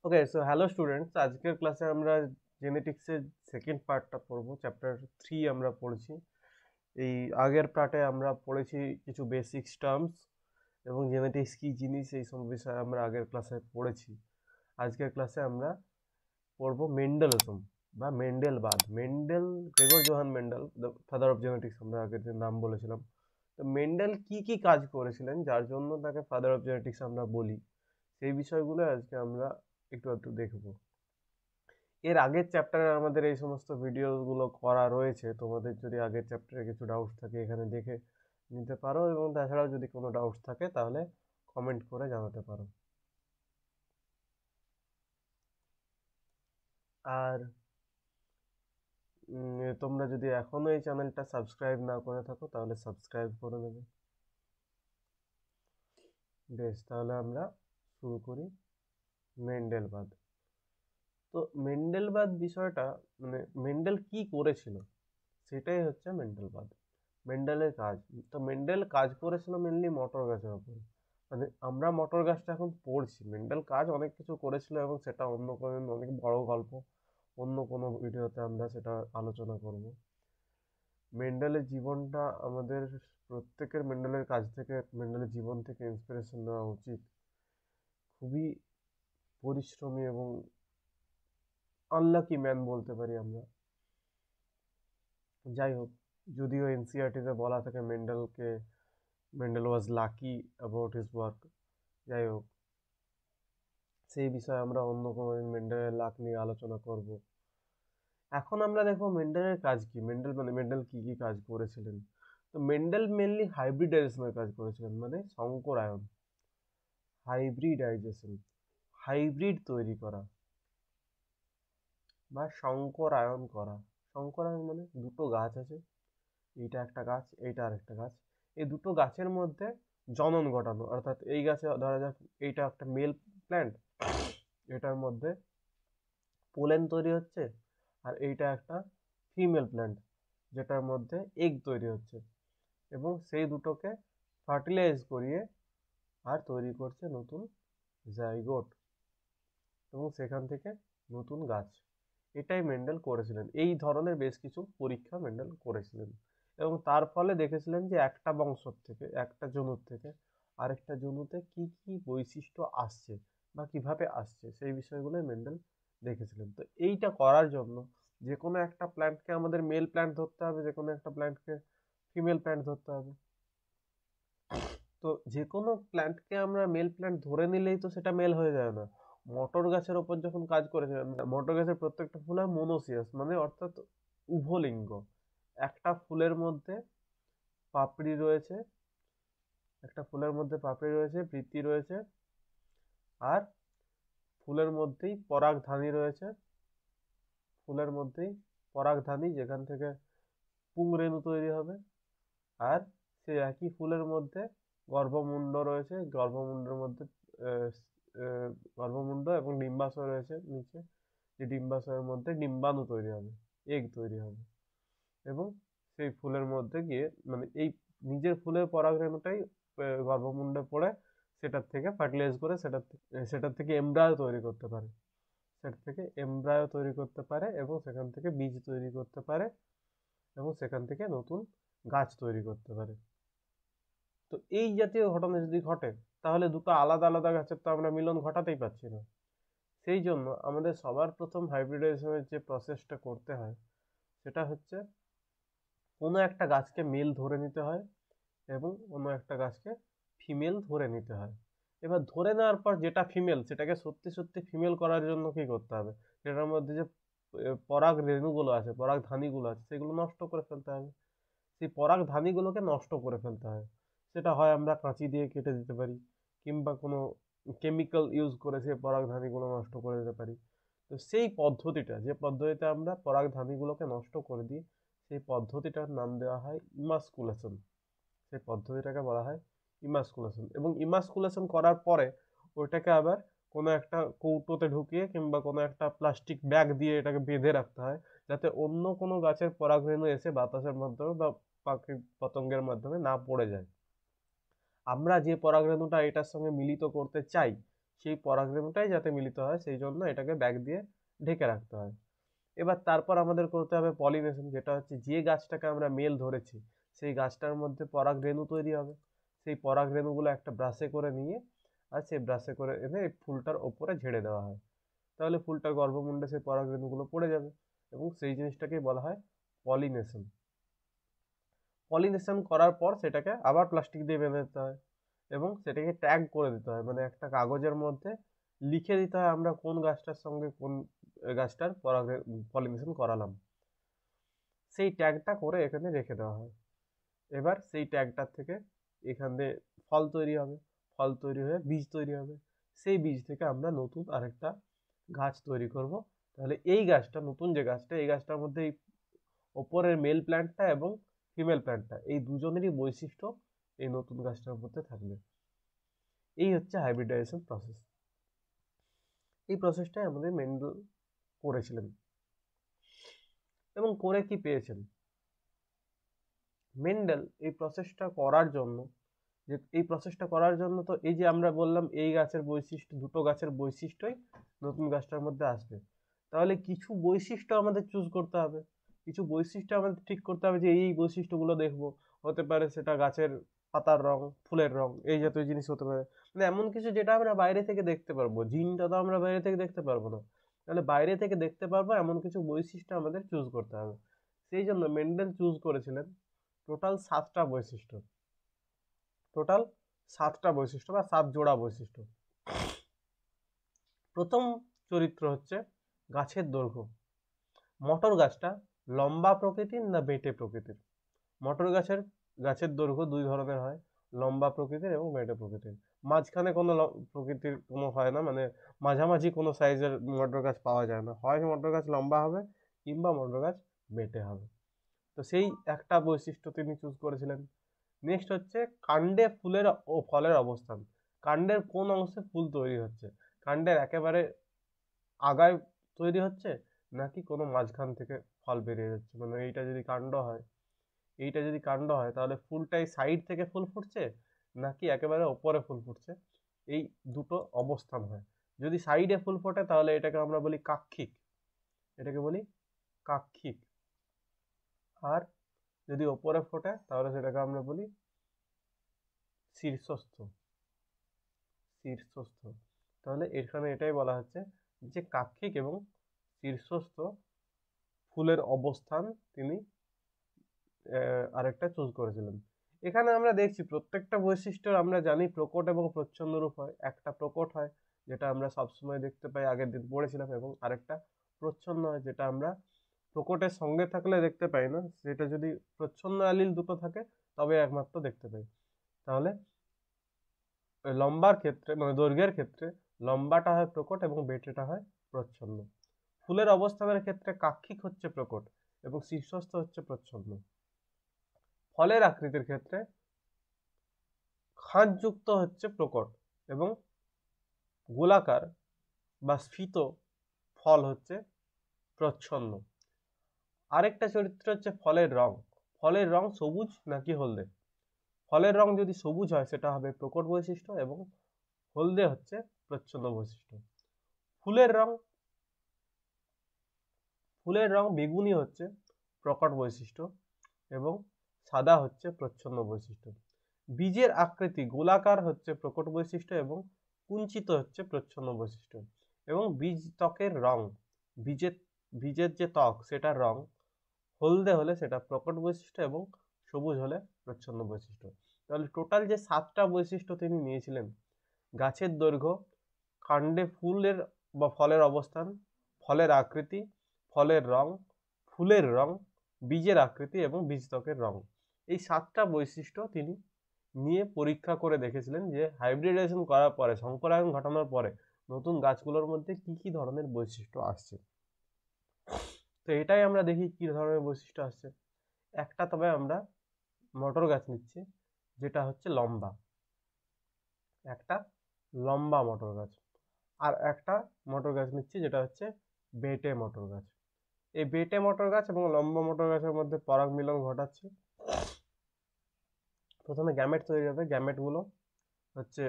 ওকে, so hello students, আজকের ক্লাসে আমরা জেনেটিক্সের সেকেন্ড পার্টটা পড়বো। চ্যাপ্টার 3 আমরা পড়েছি। এই আগের পার্টে আমরা পড়েছি কিছু বেসিক টার্মস এবং জেনেটিক্স কি জিনিস এই সব বিষয়ে আমরা আগের ক্লাসে পড়েছি। আজকের ক্লাসে আমরা পড়বো মেন্ডেলিজম বা মেন্ডেলবাদ। Gregor Johann Mendel, the father of genetics, আমরা আগের দিন নাম বলেছিলাম। তো মেন্ডেল কি কি কাজ করেছিলেন যার জন্য তাকে ফাদার অফ জেনেটিক্স আমরা বলি, সেই বিষয়গুলো আজকে আমরা একটু একটু দেখবো। এর আগের চ্যাপ্টারে আমাদের এই সমস্ত ভিডিওগুলো করা রয়েছে। তোমাদের যদি আগের চ্যাপ্টারে কিছু ডাউটস থাকে এখানে দেখে নিতে পারো, এবং তাছাড়াও যদি কোনো ডাউটস থাকে তাহলে কমেন্ট করে জানাতে পারো। আর তোমরা যদি এখনো এই চ্যানেলটা সাবস্ক্রাইব না করে থাকো তাহলে সাবস্ক্রাইব করে নেবে। বেশ, তাহলে আমরা শুরু করি। মেন্ডেলবাদ। তো মেন্ডেলবাদ বিষয়টা, মানে মেন্ডেল কি করেছিল সেটাই হচ্ছে মেন্ডেলবাদ, মেন্ডেলের কাজ। তো মেন্ডেল কাজ করেছিল মেনলি মটর গাছের উপর। মানে আমরা মটর গাছটা এখন পড়ছি, মেন্ডেল কাজ অনেক কিছু করেছিল এবং সেটা অন্য কোনো অনেক বড় গল্প, অন্য কোনো ভিডিওতে আমরা সেটা আলোচনা করব। মেন্ডেলের জীবনটা আমাদের প্রত্যেকের মেন্ডেলের কাজ থেকে, মেন্ডেলের জীবন থেকে ইন্সপিরেশন নেওয়া উচিত। খুবই পরিশ্রমী এবং আনলাকি ম্যান বলতে পারি আমরা। যাই হোক, যদিও এনসিইআরটিতে বলা থাকে Mendel was lucky about his work. যাই হোক, সেই বিষয়ে আমরা অন্য কোনো দিন মেন্ডেলের লাক নিয়ে আলোচনা করব। এখন আমরা দেখো মেন্ডেলের কাজ কি, মেন্ডেল কি কি কাজ করেছিলেন। তো মেন্ডেল মেনলি হাইব্রিডাইজেশনের কাজ করেছিলেন, মানে সংকরায়ন, হাইব্রিডাইজেশন, হাইব্রিড তৈরি করা বা সংকরায়ন করা। সংকরায়ন মানে দুটো গাছ আছে, এইটা একটা গাছ, এইটা আরেকটা গাছ, এই দুটো গাছের মধ্যে জনন ঘটানো। অর্থাৎ এই গাছে ধরা যাক এইটা একটা মেল প্ল্যান্ট, এটার মধ্যে পোলেন তৈরি হচ্ছে, আর এইটা একটা ফিমেল প্ল্যান্ট যেটার মধ্যে এগ তৈরি হচ্ছে, এবং সেই দুটোকে ফার্টিলাইজ করিয়ে আর তৈরি করছে নতুন জাইগোট, এবং সেখান থেকে নতুন গাছ। এটাই মেন্ডেল করেছিলেন। এই ধরনের বেশ কিছু পরীক্ষা মেন্ডেল করেছিলেন, এবং তার ফলে দেখেছিলেন যে একটা বংশ থেকে, একটা জনুর থেকে আরেকটা জনুতে কি কি বৈশিষ্ট্য আসছে বা কিভাবে আসছে, সেই বিষয়গুলো মেন্ডেল দেখেছিলেন। তো এইটা করার জন্য যে কোনো একটা প্ল্যান্টকে আমাদের মেল প্ল্যান্ট ধরতে হবে, যে কোনো একটা প্ল্যান্টকে ফিমেল প্ল্যান্ট ধরতে হবে। তো যে কোনো প্ল্যান্টকে আমরা মেল প্ল্যান্ট ধরে নিলেই তো সেটা মেল হয়ে যায় না। মটর গাছের ওপর যখন কাজ করেছিলেন, মটর গাছের প্রত্যেকটা ফুল হয় মোনোসিয়াস, মানে অর্থাৎ উভলিঙ্গ। একটা ফুলের মধ্যে পাপড়ি রয়েছে, একটা ফুলের মধ্যে পাপড়ি রয়েছে, বৃত্তি রয়েছে, আর ফুলের মধ্যেই পরাগধানী রয়েছে। ফুলের মধ্যেই পরাগধানী, যেখান থেকে পুংরেণু তৈরি হবে। আর সেই একই ফুলের মধ্যে গর্ভমুণ্ড রয়েছে, গর্ভমুণ্ডের মধ্যে আহ, আহ, গর্ভমুণ্ড এবং ডিম্বাশয় রয়েছে নিচে, যে ডিম্বাশয়ের মধ্যে ডিম্বাণু তৈরি হবে, এগ তৈরি হবে, এবং সেই ফুলের মধ্যে গিয়ে, মানে এই নিজের ফুলের পরাগরেণুটাই গর্ভমুণ্ডে পড়ে সেটার থেকে ফার্টিলাইজ করে সেটার থেকে এমব্রায়ো তৈরি করতে পারে, এবং সেখান থেকে বীজ তৈরি করতে পারে, এবং সেখান থেকে নতুন গাছ তৈরি করতে পারে। তো এই জাতীয় ঘটনা যদি ঘটে, তাহলে দুটো আলাদা আলাদা গাছের তো আমরা মিলন ঘটাতেই পারছি না। সেই জন্য আমাদের সবার প্রথম হাইব্রিডাইজেশনের যে প্রসেসটা করতে হয় সেটা হচ্ছে কোনো একটা গাছকে মেল ধরে নিতে হয় এবং কোনো একটা গাছকে ফিমেল ধরে নিতে হয়। এবার ধরে নেওয়ার পর যেটা ফিমেল, সেটাকে সত্যি সত্যি ফিমেল করার জন্য কি করতে হবে, সেটার মধ্যে যে পরাগ রেণুগুলো আছে, পরাগ ধানীগুলো আছে, সেগুলো নষ্ট করে ফেলতে হবে। সেই পরাগ ধানীগুলোকে নষ্ট করে ফেলতে হয়। সেটা হয় আমরা কাঁচি দিয়ে কেটে দিতে পারি, কিংবা কোনো কেমিক্যাল ইউজ করে সেই পরাগ ধানীগুলো নষ্ট করে দিতে পারি। তো সেই পদ্ধতিটা, যে পদ্ধতিতে আমরা পরাগ ধানীগুলোকে নষ্ট করে দিই, সেই পদ্ধতিটার নাম দেওয়া হয় ইমাস্কুলেশন। সেই পদ্ধতিটাকে বলা হয় ইমাস্কুলেশন। এবং ইমাস্কুলেশন করার পরে ওইটাকে আবার কোনো একটা কৌটোতে ঢুকিয়ে কিংবা কোনো একটা প্লাস্টিক ব্যাগ দিয়ে এটাকে বেঁধে রাখতে হয়, যাতে অন্য কোনো গাছের পরাগরেণু এসে বাতাসের মাধ্যমে বা পাখি পতঙ্গের মাধ্যমে না পড়ে যায়। আমরা যে পরাগরেণুটা এটার সঙ্গে মিলিত করতে চাই, সেই পরাগরেণুটাই যাতে মিলিত হয় সেই জন্য এটাকে ব্যাগ দিয়ে ঢেকে রাখতে হয়। এবার তারপর আমাদের করতে হবে পলিনেশন, যেটা হচ্ছে যে গাছটাকে আমরা মেল ধরেছি সেই গাছটার মধ্যে পরাগরেণু তৈরি হবে। সেই পরাগরেণুগুলো একটা ব্রাশে করে নিয়ে আর সেই ব্রাশে করে এনে এই ফুলটার ওপরে ঝেড়ে দেওয়া হয়। তাহলে ফুলটার গর্ভমুণ্ডে সেই পরাগরেণুগুলো পড়ে যাবে এবং সেই জিনিসটাকেই বলা হয় পলিনেশন। পলিনেশন করার পর সেটাকে আবার প্লাস্টিক দিয়ে বেঁধে দিতে হয় এবং সেটাকে ট্যাগ করে দিতে হয়, মানে একটা কাগজের মধ্যে লিখে দিতে হয় আমরা কোন গাছটার সঙ্গে কোন গাছটার পলিনেশন করালাম। সেই ট্যাগটা করে এখানে রেখে দেওয়া হয়। এবার সেই ট্যাগটার থেকে এখানে ফল তৈরি হবে, ফল তৈরি হয়ে বীজ তৈরি হবে, সেই বীজ থেকে আমরা নতুন আরেকটা গাছ তৈরি করব। তাহলে এই গাছটা, নতুন যে গাছটা, এই গাছটার মধ্যে এই ওপরের মেল প্ল্যান্টটা এবং ফিমেল প্ল্যান্টটা এই দুজনেরই বৈশিষ্ট্য এই নতুন গাছটার মধ্যে থাকবে। এই হচ্ছে হাইব্রিডাইজেশন প্রসেস। এই প্রসেসটাই আমাদের মেন্ডেল করেছিলেন এবং করে কি পেয়েছেন। মেন্ডেল এই প্রসেসটা করার জন্য, যে এই প্রসেসটা করার জন্য তো এই যে আমরা বললাম এই গাছের বৈশিষ্ট্য, দুটো গাছের বৈশিষ্ট্যই নতুন গাছটার মধ্যে আসবে, তাহলে কিছু বৈশিষ্ট্য আমাদের চুজ করতে হবে, কিছু বৈশিষ্ট্য আমাদের ঠিক করতে হবে যে এই বৈশিষ্ট্যগুলো দেখবো। হতে পারে সেটা গাছের পাতার রং, ফুলের রং, এই জাতীয় জিনিস হতে পারে, মানে এমন কিছু যেটা আমরা বাইরে থেকে দেখতে পারবো। জিনটা তো আমরা বাইরে থেকে দেখতে পারবো না, তাহলে বাইরে থেকে দেখতে পারবো এমন কিছু বৈশিষ্ট্য আমাদের চুজ করতে হবে। সেই জন্য মেন্ডেল চুজ করেছিলেন টোটাল 7টা বৈশিষ্ট্য, টোটাল 7টা বৈশিষ্ট্য বা 7 জোড়া বৈশিষ্ট্য। প্রথম চরিত্র হচ্ছে গাছের দৈর্ঘ্য। মটর গাছটা লম্বা প্রকৃতির না বেঁটে প্রকৃতির? মটর গাছের দৈর্ঘ্য দুই ধরনের হয়, লম্বা প্রকৃতির এবং বেঁটে প্রকৃতির। মাঝখানে কোনো প্রকৃতির কোনো হয় না, মানে মাঝামাঝি কোনো সাইজের মটর গাছ পাওয়া যায় না, হয় মটর গাছ লম্বা হবে কিংবা মটর গাছ বেঁটে হবে। তো সেই একটা বৈশিষ্ট্য তিনি চুজ করেছিলেন। নেক্সট হচ্ছে কাণ্ডে ফুলের ও ফলের অবস্থান। কাণ্ডের কোন অংশে ফুল তৈরি হচ্ছে, কাণ্ডের একেবারে আগায় তৈরি হচ্ছে নাকি কোনো মাঝখান থেকে ফল বেরিয়ে যাচ্ছে, মানে এইটা যদি কাণ্ড হয়, তাহলে ফুলটাই সাইড থেকে ফুল ফুটছে নাকি একেবারে ওপরে ফুল ফুটছে, এই দুটো অবস্থান হয়। যদি সাইডে ফুল ফোটে তাহলে এটাকে আমরা বলি কাক্ষিক, আর যদি ওপরে ফোটে তাহলে সেটাকে আমরা বলি শীর্ষস্থ। তাহলে এখানে এটাই বলা হচ্ছে যে কাক্ষিক এবং শীর্ষস্থ ফুলের অবস্থান তিনি আরেকটা চুজ করেছিলেন। এখানে আমরা দেখছি প্রত্যেকটা বৈশিষ্ট্য আমরা জানি প্রকট এবং প্রচ্ছন্ন রূপ হয়। একটা প্রকট হয় যেটা আমরা সবসময় দেখতে পাই, আগের দিন পড়েছিলাম, এবং আরেকটা প্রচ্ছন্ন হয় যেটা আমরা প্রকটের সঙ্গে থাকলে দেখতে পাই না, সেটা যদি প্রচ্ছন্ন অ্যালিল দুটো থাকে তবে একমাত্র দেখতে পাই। তাহলে লম্বার ক্ষেত্রে, মানে দৈর্ঘ্যের ক্ষেত্রে লম্বাটা হয় প্রকট এবং বেঁটেটা হয় প্রচ্ছন্ন। ফুলের অবস্থানের ক্ষেত্রে কাক্ষিক হচ্ছে প্রকট এবং শীর্ষস্থ হচ্ছে প্রচ্ছন্ন। ফলের আকৃতির ক্ষেত্রে খাঁজযুক্ত হচ্ছে প্রকট এবং গোলাকার বা স্ফীত ফল হচ্ছে প্রচ্ছন্ন। আরেকটা চরিত্র হচ্ছে ফলের রং। ফলের রং সবুজ নাকি হলদে? ফলের রং যদি সবুজ হয় সেটা হবে প্রকট বৈশিষ্ট্য এবং হলদে হচ্ছে প্রচ্ছন্ন বৈশিষ্ট্য। ফুলের রং বেগুনি হচ্ছে প্রকট বৈশিষ্ট্য এবং সাদা হচ্ছে প্রচ্ছন্ন বৈশিষ্ট্য। বীজের আকৃতি গোলাকার হচ্ছে প্রকট বৈশিষ্ট্য এবং কুঞ্চিত হচ্ছে প্রচ্ছন্ন বৈশিষ্ট্য। এবং বীজ ত্বকের রং, বীজের যে ত্বক সেটার রং হলদে হলে সেটা প্রকট বৈশিষ্ট্য এবং সবুজ হলে প্রচ্ছন্ন বৈশিষ্ট্য। তাহলে টোটাল যে 7টা বৈশিষ্ট্য তিনি নিয়েছিলেন, গাছের দৈর্ঘ্য, কাণ্ডে ফুলের বা ফলের অবস্থান, ফলের আকৃতি, ফলের রং, ফুলের রং, বীজের আকৃতি এবং বীজত্বকের রং, এই 7টা বৈশিষ্ট্য তিনি নিয়ে পরীক্ষা করে দেখেছিলেন যে হাইব্রিডাইজেশন করার পরে, সংকরায়ন ঘটানোর পরে নতুন গাছগুলোর মধ্যে কি কি ধরনের বৈশিষ্ট্য আসছে। তো এটাই আমরা দেখি কি ধরনের বৈশিষ্ট্য আসছে। একটা তবে আমরা মটর গাছ নিচ্ছি যেটা হচ্ছে লম্বা, একটা লম্বা মটর গাছ, আর একটা মটর গাছ নিচ্ছি যেটা হচ্ছে বেটে মটর গাছ। এই বেটে মটর গাছ এবং লম্বা মটর গাছের মধ্যে পরাগ মিলন ঘটাচ্ছি। প্রথমে গ্যামেট তৈরি হবে, গ্যামেটগুলো হচ্ছে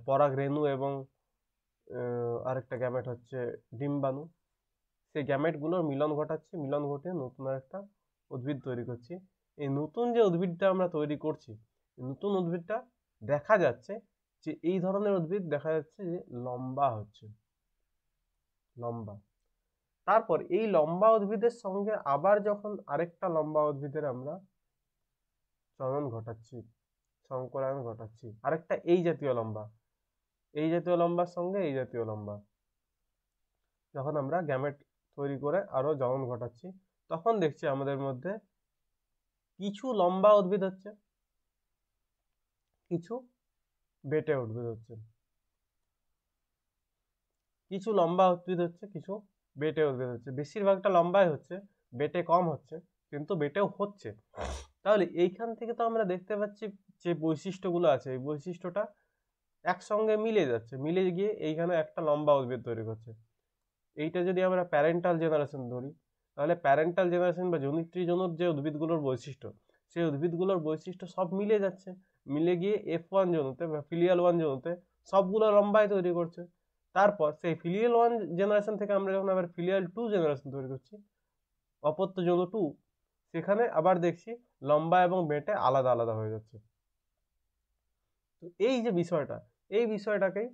পরাগ রেণু এবং আরেকটা গ্যামেট হচ্ছে ডিম্বাণু। সেই গ্যামেটগুলোর মিলন ঘটাচ্ছি, মিলন ঘটিয়ে নতুন আরেকটা উদ্ভিদ তৈরি করছি। এই নতুন যে উদ্ভিদটা আমরা তৈরি করছি, নতুন উদ্ভিদটা দেখা যাচ্ছে যে এই ধরনের উদ্ভিদ দেখা যাচ্ছে যে লম্বা হচ্ছে, লম্বা। তারপর এই লম্বা উদ্ভিদের সঙ্গে আবার যখন আরেকটা লম্বা উদ্ভিদের আমরা চলন ঘটাচ্ছি, সংকরায়ন ঘটাচ্ছি, আরেকটা এই জাতীয় লম্বা, এই জাতীয় লম্বার সঙ্গে এই জাতীয় লম্বা যখন আমরা গ্যামেট তৈরি করে আরো জনন ঘটাচ্ছি, তখন দেখছি আমাদের মধ্যে কিছু লম্বা উদ্ভিদ হচ্ছে, কিছু বেটে উদ্ভিদ হচ্ছে, কিছু লম্বা উদ্ভিদ হচ্ছে, কিছু বেটে উদ্ভিদ হচ্ছে। বেশিরভাগটা লম্বাই হচ্ছে, বেটে কম হচ্ছে, কিন্তু বেটেও হচ্ছে। তাহলে এইখান থেকে তো আমরা দেখতে পাচ্ছি যে বৈশিষ্ট্যগুলো আছে, এই বৈশিষ্ট্যটা একসঙ্গে মিলে যাচ্ছে, মিলে গিয়ে এইখানে একটা লম্বা উদ্ভিদ তৈরি করছে। এইটা যদি আমরা প্যারেন্টাল জেনারেশন ধরি, তাহলে প্যারেন্টাল জেনারেশন বা জনিত্রীজনক যে উদ্ভিদগুলোর বৈশিষ্ট্য, সেই উদ্ভিদগুলোর বৈশিষ্ট্য সব মিলে যাচ্ছে, মিলে গিয়ে F1 জনুতে বা ফিলিয়াল 1 জনুতে সবগুলো লম্বাই তৈরি করছে। তারপর সেই ফিলিয়াল 1 জেনারেশন থেকে আমরা যখন আবার ফিলিয়াল 2 জেনারেশন তৈরি করছি, অপত্য জনু 2, সেখানে আবার দেখছি লম্বা এবং বেটে আলাদা আলাদা হয়ে যাচ্ছে। তো এই যে বিষয়টা, এই বিষয়টাকেই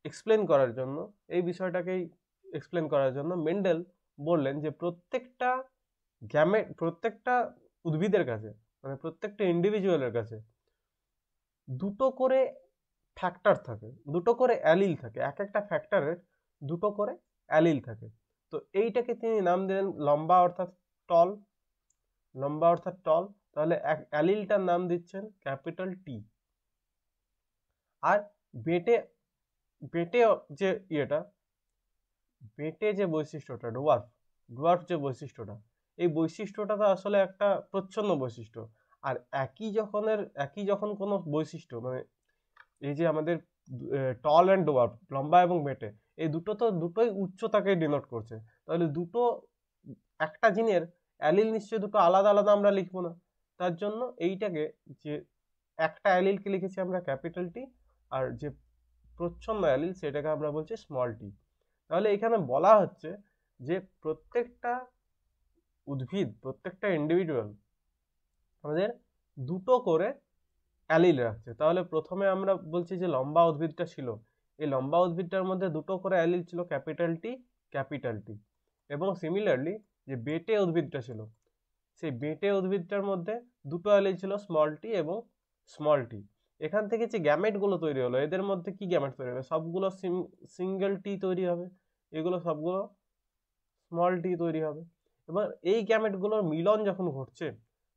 এক্সপ্লেন করার জন্য, এই বিষয়টাকেই এক্সপ্লেন করার জন্য মেন্ডেল বললেন যে প্রত্যেকটা গ্যামেট, প্রত্যেকটা উদ্ভিদের কাছে, মানে প্রত্যেকটা ইন্ডিভিজুয়ালের কাছে দুটো করে ফ্যাক্টর থাকে, দুটো করে অ্যালিল থাকে, এক একটা ফ্যাক্টরের দুটো করে অ্যালিল থাকে। তো এইটাকে তিনি নাম দিলেন লম্বা অর্থাৎ টল, লম্বা অর্থাৎ টল। তাহলে এক অ্যালিলটার নাম দিচ্ছেন ক্যাপিটাল টি। আর বেটে, বেটে যে ইয়েটা, বেটে যে বৈশিষ্ট্যটা, ডোয়ার্ফ, ডোয়ার্ফ যে বৈশিষ্ট্যটা, এই বৈশিষ্ট্যটা তো আসলে একটা প্রচ্ছন্ন বৈশিষ্ট্য। আর একই যখন কোনো বৈশিষ্ট্য, মানে এই যে আমাদের টল অ্যান্ড ডোয়ার্ফ, লম্বা এবং বেটে, এই দুটো তো দুটোই উচ্চতাকে ডিনোট করছে। তাহলে দুটো, একটা জিনের অ্যালিল নিশ্চয়ই দুটো আলাদা আলাদা আমরা লিখবো না। তার জন্য এইটাকে, যে একটা অ্যালিলকে লিখেছি আমরা ক্যাপিটাল টি, আর যে প্রচ্ছন্ন অ্যালিল সেটাকে আমরা বলছি স্মল টি। তাহলে এখানে বলা হচ্ছে যে প্রত্যেকটা উদ্ভিদ, প্রত্যেকটা ইন্ডিভিজুয়াল আমাদের দুটো করে অ্যালিল রাখছে। তাহলে প্রথমে আমরা বলছি যে লম্বা উদ্ভিদটা ছিল, এই লম্বা উদ্ভিদটার মধ্যে দুটো করে অ্যালিল ছিল ক্যাপিটাল টি, ক্যাপিটাল টি। এবং সিমিলারলি যে বেটে উদ্ভিদটা ছিল, সেই বেটে উদ্ভিদটার মধ্যে দুটো অ্যালিল ছিল স্মল টি এবং স্মল টি। এখান থেকে যে গ্যামেটগুলো তৈরি হলো, এদের মধ্যে কি গ্যামেট তৈরি হবে? সবগুলো সিঙ্গেল টি তৈরি হবে, এগুলো সবগুলো স্মল টি তৈরি হবে। এবার এই গ্যামেটগুলোর মিলন যখন ঘটছে,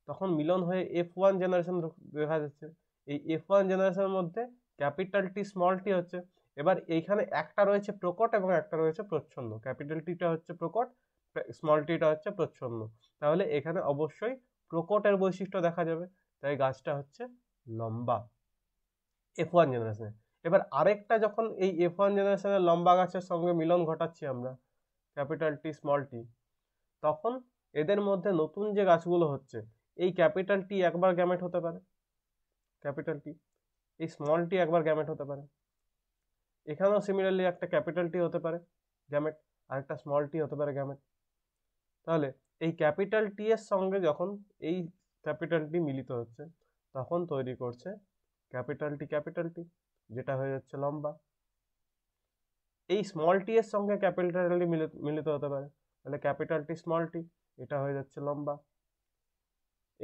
তখন মিলন হয়ে F1 জেনারেশন দেখা যাচ্ছে। এই F1 জেনারেশনের মধ্যে ক্যাপিটাল টি স্মল টি হচ্ছে। এবার এইখানে একটা রয়েছে প্রকট এবং একটা রয়েছে প্রচ্ছন্ন। ক্যাপিটাল টিটা হচ্ছে প্রকট, স্মল টিটা হচ্ছে প্রচ্ছন্ন। তাহলে এখানে অবশ্যই প্রকটের বৈশিষ্ট্য দেখা যাবে, তাই গাছটা হচ্ছে লম্বা F1 জেনারেশনে। এবার আরেকটা যখন এই F1 জেনারেশনের লম্বা গাছের সঙ্গে মিলন ঘটাচ্ছি আমরা, ক্যাপিটাল টি স্মল টি, তখন এদের মধ্যে নতুন যে গাছগুলো হচ্ছে, এই ক্যাপিটাল টি একবার গ্যামেট হতে পারে, ক্যাপিটাল টি, এই স্মল টি একবার গ্যামেট হতে পারে, এখানেও সিমিলারলি একটা ক্যাপিটাল টি হতে পারে গ্যামেট, আর একটা স্মল টি হতে পারে গ্যামেট। তাহলে এই ক্যাপিটাল টি এর সঙ্গে যখন এই ক্যাপিটাল টি মিলিত হচ্ছে, তখন তৈরি করছে ক্যাপিটাল টি, যেটা হয়ে যাচ্ছে লম্বা। এই স্মল টি এর সঙ্গে ক্যাপিটাল টি মিলিত হতে পারে, তাহলে ক্যাপিটাল টি স্মল টি, এটা হয়ে যাচ্ছে লম্বা।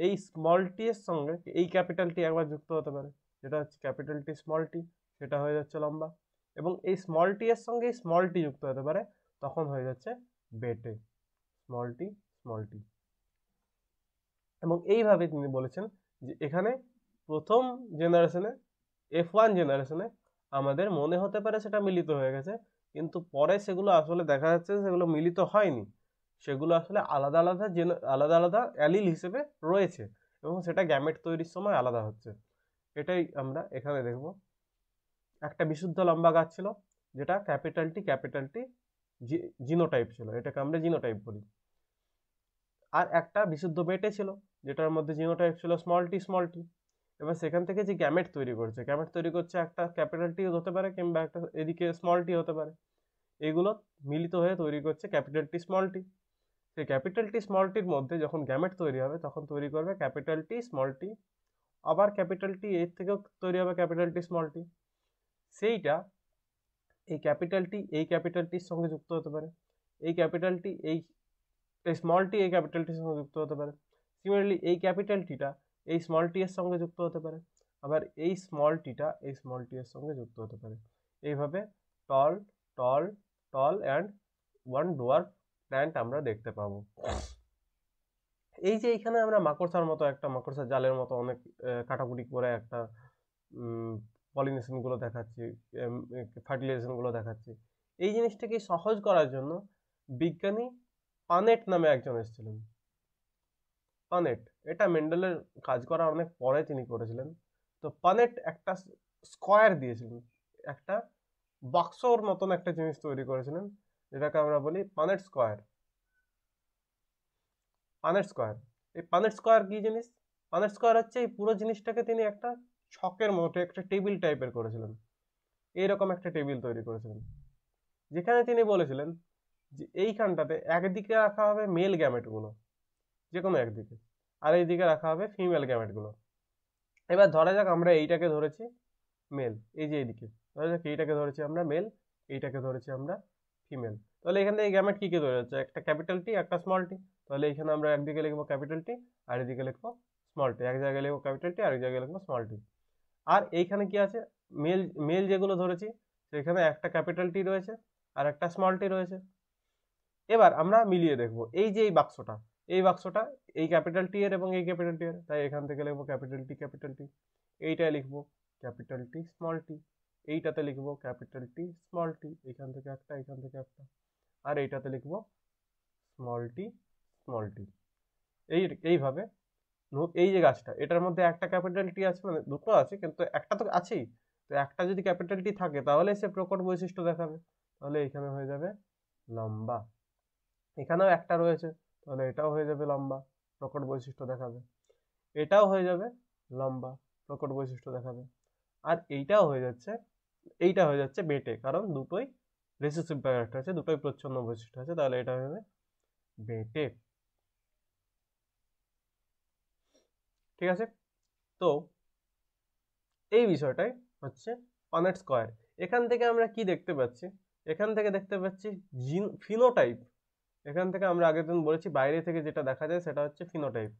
এই স্মল টি এর সঙ্গে এই ক্যাপিটাল টি একবার যুক্ত হতে পারে, যেটা হচ্ছে ক্যাপিটাল টি স্মল টি, সেটা হয়ে যাচ্ছে লম্বা। এবং এই স্মল টি এর সঙ্গে স্মল টি যুক্ত হতে পারে, তখন হয়ে যাচ্ছে বেটে, স্মল টি স্মল টি। এবং এইভাবে তিনি বলেছেন যে এখানে প্রথম জেনারেশনে, F1 জেনারেশনে আমাদের মনে হতে পারে সেটা মিলিত হয়ে গেছে, কিন্তু পরে সেগুলো আসলে দেখা যাচ্ছে সেগুলো মিলিত হয়নি, সেগুলো আসলে আলাদা আলাদা আলাদা আলাদা অ্যালিল হিসেবে রয়েছে, এবং সেটা গ্যামেট তৈরির সময় আলাদা হচ্ছে। এটাই আমরা এখানে দেখব। একটা বিশুদ্ধ লম্বা গাছ ছিল, যেটা ক্যাপিটাল টি জিনোটাইপ ছিল, এটাকে আমরা জিনোটাইপ বলি। আর একটা বিশুদ্ধ বেটে ছিল, যেটার মধ্যে জিনোটাইপ ছিল স্মল টি। এবার সেখান থেকে যে গ্যামেট তৈরি করছে একটা ক্যাপিটাল টি হতে পারে কিংবা একটা এদিকে স্মল টি হতে পারে, এগুলো মিলিত হয়ে তৈরি করছে ক্যাপিটাল টি স্মল টি। সেই ক্যাপিটাল টি স্মল টির মধ্যে যখন গ্যামেট তৈরি হবে তখন তৈরি করবে ক্যাপিটাল টি স্মল টি, আবার ক্যাপিটাল টি এর থেকেও তৈরি হবে ক্যাপিটাল টি স্মল টি। সেইটা এই ক্যাপিটাল টির সঙ্গে যুক্ত হতে পারে, এই ক্যাপিটাল টি এই স্মল টি এই ক্যাপিটাল টির সঙ্গে যুক্ত হতে পারে। সিমিলারলি এই ক্যাপিটাল টিটা এই স্মল টি এর সঙ্গে যুক্ত হতে পারে, আবার এই স্মল টিটা এই স্মল টি এর সঙ্গে যুক্ত হতে পারে। এইভাবে tall tall tall and one dwarf plant আমরা দেখতে পাবো। এই যে এখানে আমরা মাকড়সার মতো একটা মাকড়সার জালের মতো অনেক কাটাকুটি করে একটা পলিনেশন গুলো দেখাচ্ছি, ফার্টিলাইজেশন গুলো দেখাচ্ছি, এই জিনিসটাকে সহজ করার জন্য বিজ্ঞানী পানেট নামে একজন এসেছিলেন। পানেট, এটা মেন্ডেলের কাজ করা অনেক পরে তিনি করেছিলেন। তো পানেট একটা স্কয়ার দিয়েছিলেন, একটা বাক্সর মতন একটা জিনিস তৈরি করেছিলেন, যেটাকে আমরা বলি পানেট স্কয়ার। পানেট স্কয়ার, এই পানেট স্কয়ার কি জিনিস? পানেট স্কয়ার হচ্ছে এই পুরো জিনিসটাকে তিনি একটা ছকের মতো একটা টেবিল টাইপের করেছিলেন, এইরকম একটা টেবিল তৈরি করেছিলেন, যেখানে তিনি বলেছিলেন যে এইখানটাতে একদিকে রাখা হবে মেল গ্যামেটগুলো, যে কোনো একদিকে, আর এইদিকে রাখা হবে ফিমেল গ্যামেটগুলো। এবার ধরা যাক আমরা এইটাকে ধরেছি মেল, এই যে এইদিকে ধরা যাক এইটাকে ধরেছি আমরা মেল, এইটাকে ধরেছি আমরা ফিমেল। তাহলে এখান থেকে গ্যামেট কি কি তৈরি হচ্ছে? একটা ক্যাপিটাল টি, একটা স্মল টি। তাহলে এখানে আমরা একদিকে লিখবো ক্যাপিটাল টি আর এদিকে লিখবো স্মল টি, এক জায়গায় লিখবো ক্যাপিটাল টি আর এক জায়গায় লিখবো স্মল টি। আর এইখানে কি আছে? মেল মেল যেগুলো ধরেছি সেখানে একটা ক্যাপিটাল টি রয়েছে আর একটা স্মল টি রয়েছে। এবার আমরা মিলিয়ে দেখবো এই যে এই বাক্সটা এই ক্যাপিটাল টি এর এবং এই ক্যাপিটাল টি এর, তাই এখান থেকে লিখবো ক্যাপিটাল টি, এইটাই লিখবো ক্যাপিটাল টি স্মল টি, এইটাতে লিখবো ক্যাপিটাল টি স্মল টি, এখান থেকে একটা, আর এইটাতে লিখবো স্মল টি। এইভাবে এই যে গাছটা, এটার মধ্যে একটা ক্যাপিটাল টি আছে, মানে দুটো আছে কিন্তু একটা তো আছেই, তো একটা যদি ক্যাপিটাল টি থাকে তাহলে সে প্রকট বৈশিষ্ট্য দেখাবে, তাহলে এখানে হয়ে যাবে লম্বা। এখানেও একটা রয়েছে, তাহলে এটাও হয়ে যাবে লম্বা, প্রকট বৈশিষ্ট্য দেখাবে। এটাও হয়ে যাবে লম্বা, প্রকট বৈশিষ্ট্য দেখাবে। আর এইটা হয়ে যাচ্ছে বেটে, কারণ দুটোই রিসেসিভ ক্যারেক্টার আছে, দুটোই প্রচ্ছন্ন বৈশিষ্ট্য আছে, তাহলে এটা হয়ে যাবে বেটে। ঠিক আছে, তো এই বিষয়টাই হচ্ছে পানেট স্কয়ার। এখান থেকে আমরা কি দেখতে পাচ্ছি? এখান থেকে দেখতে পাচ্ছি ফিনোটাইপ। এখান থেকে আমরা আগের দিন বলেছি বাইরে থেকে যেটা দেখা যায় সেটা হচ্ছে ফিনোটাইপ।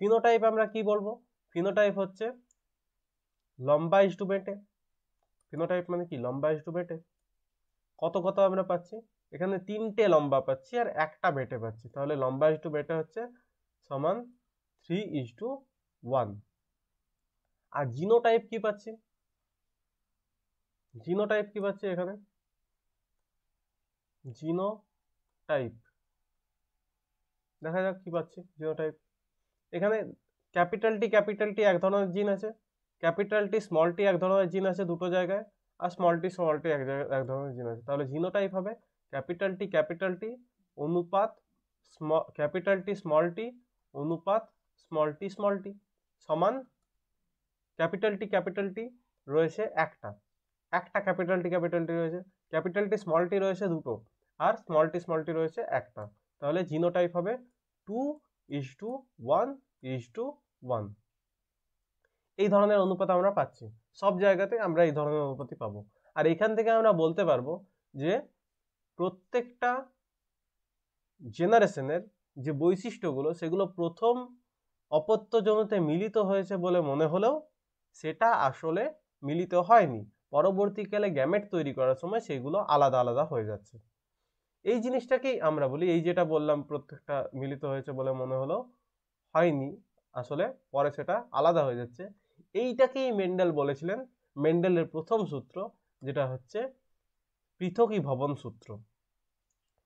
ফিনোটাইপ আমরা কি বলবো? ফিনোটাইপ হচ্ছে লম্বা ইস টু বেটে। ফিনোটাইপ মানে কি? লম্বা ইস টু বেটে। কত কত আমরা পাচ্ছি? এখানে তিনটে লম্বা পাচ্ছি আর একটা বেটে পাচ্ছি, তাহলে লম্বা ইস টু বেটে হচ্ছে সমান 3:1। আর জিনোটাইপ কি পাচ্ছি? এখানে জিনোটাইপ দেখা যাক কি পাচ্ছি। জিনোটাইপ এখানে ক্যাপিটাল টি এক ধরনের জিন আছে, ক্যাপিটাল টি স্মল টি এক ধরনের জিন আছে দুটো জায়গায়, আর স্মল টি এক ধরনের জিন আছে। তাহলে জিনোটাইপ হবে ক্যাপিটাল টি অনুপাত ক্যাপিটাল টি অনুপাত স্মল টি সমান ক্যাপিটাল টি রয়েছে একটা ক্যাপিটাল টি রয়েছে, ক্যাপিটাল টি স্মল টি রয়েছে দুটো, আর স্মল টি রয়েছে একটা। তাহলে জিনোটাইপ হবে 2:1:1। এই ধরনের অনুপাত আমরা পাচ্ছি, সব জায়গাতে আমরা এই ধরনের অনুপাতই পাবো। আর এখান থেকে আমরা বলতে পারবো যে প্রত্যেকটা জেনারেশনের যে বৈশিষ্ট্যগুলো সেগুলো প্রথম অপত্যজনতে মিলিত হয়েছে বলে মনে হলেও সেটা আসলে মিলিত হয়নি, পরবর্তীকালে গ্যামেট তৈরি করার সময় সেগুলো আলাদা আলাদা হয়ে যাচ্ছে। এই জিনিসটাকেই আমরা বলি, এই যেটা বললাম প্রত্যেকটা মিলিত হয়েছে বলে মনে হলো হয়নি, আসলে পরে সেটা আলাদা হয়ে যাচ্ছে, এইটাকেই মেন্ডেল বলেছিলেন মেন্ডেলের প্রথম সূত্র, যেটা হচ্ছে পৃথকীভবন সূত্র।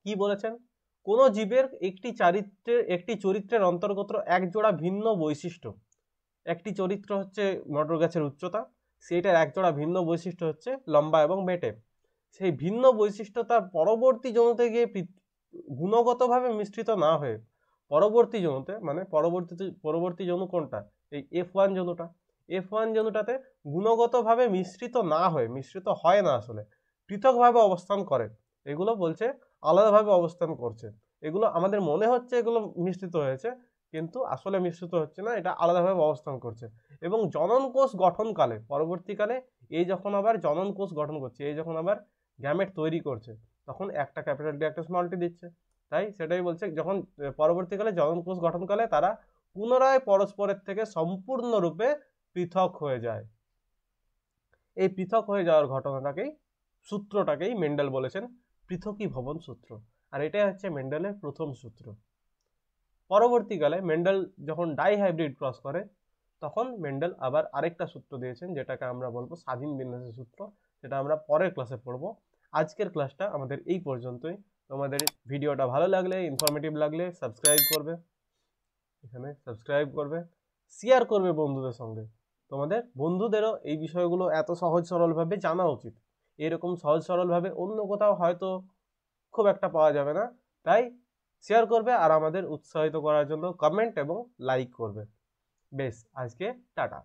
কি বলেছেন? কোন জীবের একটি চরিত্রের অন্তর্গত এক জোড়া ভিন্ন বৈশিষ্ট্য, একটি চরিত্র হচ্ছে মটর গাছের উচ্চতা, সেইটার এক জোড়া ভিন্ন বৈশিষ্ট্য হচ্ছে লম্বা এবং বেটে। সেই ভিন্ন বৈশিষ্ট্য তার পরবর্তী জনুতে গিয়ে গুণগতভাবে মিশ্রিত না হয়ে পরবর্তী জনুতে, মানে পরবর্তী জনু কোনটা? এই F1 জনুটা, F1 অণুটাতে গুণগতভাবে মিশ্রিত না হয়ে, মিশ্রিত হয় না আসলে, পৃথকভাবে অবস্থান করে। এগুলো বলছে আলাদাভাবে অবস্থান করছে। এগুলো আমাদের মনে হচ্ছে এগুলো মিশ্রিত হয়েছে, কিন্তু আসলে মিশ্রিত হচ্ছে না, এটা আলাদাভাবে অবস্থান করছে। এবং জনন কোষ গঠনকালে, পরবর্তীকালে এই যখন আবার জনন কোষ গঠন করছে, এই যখন আবার গ্যামেট তৈরি করছে, তখন একটা ক্যাপিটাল টি একটা স্মল টি দিচ্ছে। তাই সেটাই বলছে, যখন পরবর্তীকালে জনন কোষ গঠনকালে তারা পুনরায় পরস্পরের থেকে সম্পূর্ণরূপে পৃথক হয়ে যায়। এই পৃথক হয়ে যাওয়ার ঘটনাটাকেই, সূত্রটাকেই মেন্ডেল বলেছেন পৃথকীভবন সূত্র। আর এটাই হচ্ছে মেন্ডেলের প্রথম সূত্র। পরবর্তীকালে মেন্ডেল যখন ডাইহাইব্রিড ক্রস করে, তখন মেন্ডেল আবার আরেকটা সূত্র দিয়েছেন, যেটাকে আমরা বলবো স্বাধীন বিন্যাসের সূত্র, যেটা আমরা পরের ক্লাসে পড়বো। আজকের ক্লাসটা আমাদের এই পর্যন্তই। তোমাদের ভিডিওটা ভালো লাগলে, ইনফরমেটিভ লাগলে সাবস্ক্রাইব করবে, এখানে সাবস্ক্রাইব করবে, শেয়ার করবে বন্ধুদের সঙ্গে। তোমাদের বন্ধুদেরও এই বিষয়গুলো এত সহজ সরলভাবে জানা উচিত। এরকম সহজ সরলভাবে অন্য কোথাও হয়তো খুব একটা পাওয়া যাবে না। তাই শেয়ার করবে আর আমাদের উৎসাহিত করার জন্য কমেন্ট এবং লাইক করবে। বেশ, আজকে টাটা।